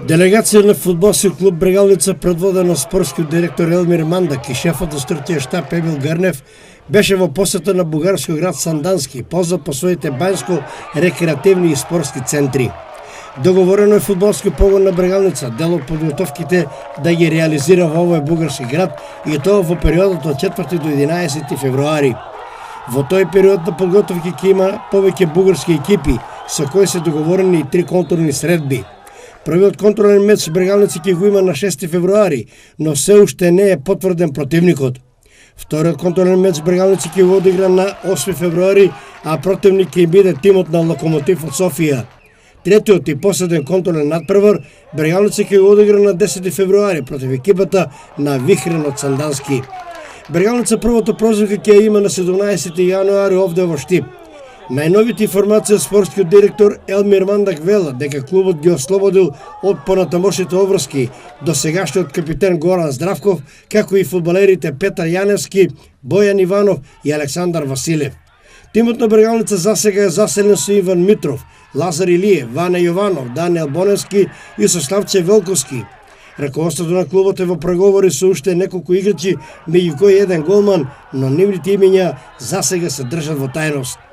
Делегација на фудбалски клуб Брегалница, предводена од спортскиот директор Елмир Мандак и шефот на структурниот штаб Емил Грнев, беше во посета на бугарскиот град Сандански, познат по своите бањско-рекреативни и спортски центри. Договорено е фудбалски погон на Брегалница, дел од подготовките да ги реализира во овој бугарски град и тоа во периодот од 4 до 11 февруари. Во тој период на подготовки ќе има повеќе бугарски екипи, со кои се договорени и 3 контурни средби. Првиот контролен меч Брегалница ќе го има на 6 февруари, но се уште не е потврден противникот. Вториот контролен меч Брегалница ќе го одигра на 8 февруари, а противник ќе биде тимот на Локомотив од Софија. Третиот и последен контролен надпревар Брегалница ќе го одигра на 10 февруари против екипата на Вихрен од Сандански. Брегалница првото прозвика ќе има на 17 јануари овде во Штип. Најновите информации од спортскиот директор Елмир Мандак вела дека клубот ги ослободил од понатамошните обврски до сегашниот капитен Горан Здравков, како и фудбалерите Петар Јаневски, Бојан Иванов и Александар Василев. Тимот на Брегалница засега е заселен со Иван Митров, Лазар Илиев, Ване Јованов, Даниел Боневски и со Славче Велковски. Раководството на клубот е во преговори со уште неколку играчи, меѓу кои еден голман, но нивните имиња засега се држат во тајност.